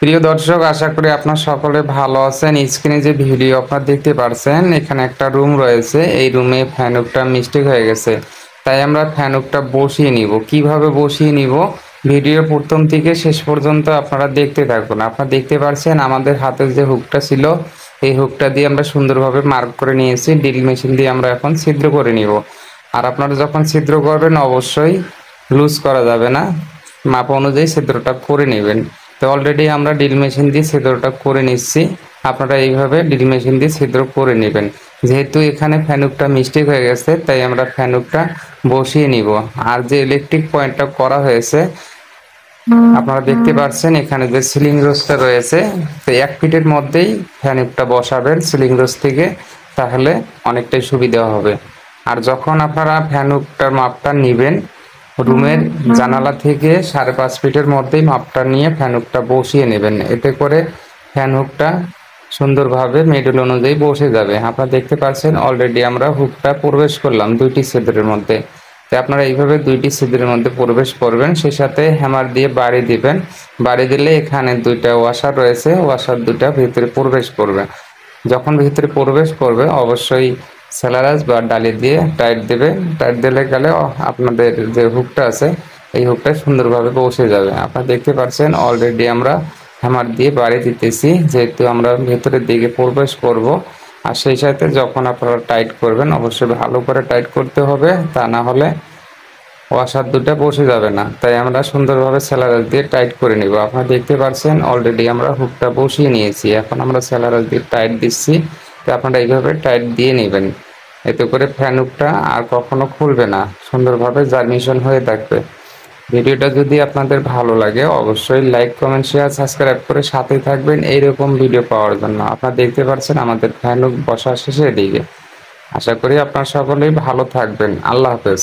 প্রিয় দর্শক, আশা করি আপনার সকলে ভালো আছেন। স্ক্রিনে যে ভিডিও আপনারা দেখতে পারছেন, এখানে একটা রুম রয়েছে। এই রুমে ফ্যানুকটা মিস্টেক হয়ে গেছে, তাই আমরা ফ্যানুকটা বসিয়ে নিব। কিভাবে বসিয়ে নিব ভিডিও প্রথম থেকে শেষ পর্যন্ত আপনারা দেখতে থাকুন। আপনারা দেখতে পারছেন আমাদের হাতে যে হুকটা ছিল, এই হুকটা দিয়ে আমরা সুন্দরভাবে মার্ক করে নিয়েছি। ড্রিল মেশিন দিয়ে আমরা এখন ছিদ্র করে নিব। আর আপনারা যখন ছিদ্র করবেন অবশ্যই লুজ করা যাবে না, মাপ অনুযায়ী ছিদ্রটা করে নেবেন। তো অলরেডি আমরা ড্রিল মেশিন দিয়ে ছিদ্রটা করে নিচ্ছি। আপনারা এইভাবে ড্রিল মেশিন দিয়ে ছিদ্র করে নেবেন। যেহেতু এখানে ফ্যানুকটা মিস্টেক হয়ে গেছে, তাই আমরা ফ্যানুকটা বসিয়ে নিব। আর যে ইলেকট্রিক পয়েন্টটা করা হয়েছে, আপনারা দেখতে পাচ্ছেন এখানে যে সিলিং রোজটা রয়েছে, তো 1 ফিটের মধ্যেই ফ্যানুকটা বসাবেন সিলিং রোজ থেকে, তাহলে অনেকটাই সুবিধা হবে। আর যখন আপনারা ফ্যানুকটার মাপটা নেবেন, রুমের জানালা থেকে 5.5 ফিটের মধ্যেই মাপটা নিয়ে ফ্যানুকটা বসিয়ে নেবেন। এতে করে ফ্যানুকটা সুন্দরভাবে মিডল অনুযায়ী বসে যাবে। আপনারা দেখতে পাচ্ছেন অলরেডি আমরা হুকটা প্রবেশ করলাম 2টি ছিদ্রের মধ্যে। তো আপনারা এইভাবে 2টি ছিদ্রের মধ্যে প্রবেশ করবেন, সেই সাথে হ্যামার দিয়ে বাড়ি দিবেন। বাড়ি দিলে এখানে 2টা ওয়াশার রয়েছে, ওয়াশার 2টা ভিতরে প্রবেশ করবে। যখন ভিতরে প্রবেশ করবে অবশ্যই স্যালারাস বা ডালি দিয়ে টাইট দেবে। টাইট দিলে গেলে আপনাদের যে হুকটা আছে, এই হুকটা সুন্দরভাবে বসে যাবে। আপনারা দেখতে পাচ্ছেন অলরেডি আমরা হ্যামার দিয়ে বাড়ি দিতেছি, যেহেতু আমরা ভেতরের দিকে প্রবেশ করব। আর সেই সাথে যখন আপনারা টাইট করবেন অবশ্যই ভালো করে টাইট করতে হবে, তা না হলে ওয়াশার 2টা বসে যাবে না। তাই আমরা সুন্দরভাবে স্যালারাস দিয়ে টাইট করে নিব। আপনারা দেখতে পাচ্ছেন অলরেডি আমরা হুকটা বসিয়ে নিয়েছি, এখন আমরা স্যালারাস দিয়ে টাইট দিচ্ছি। তো আপনারা এইভাবে টাইট দিয়ে নেবেন, এতে করে ফ্যান হুকটা আর কখনো খুলবে না, সুন্দরভাবে জার্মিশন হয়ে থাকবে। ভিডিওটা যদি আপনাদের ভালো লাগে অবশ্যই লাইক, কমেন্ট, শেয়ার, সাবস্ক্রাইব করে সাথেই থাকবেন এইরকম ভিডিও পাওয়ার জন্য। আপনারা দেখতে পাচ্ছেন আমাদের ফ্যান হুক বসা শেষের দিকে। আশা করি আপনারা সকলেই ভালো থাকবেন। আল্লাহ হাফেজ।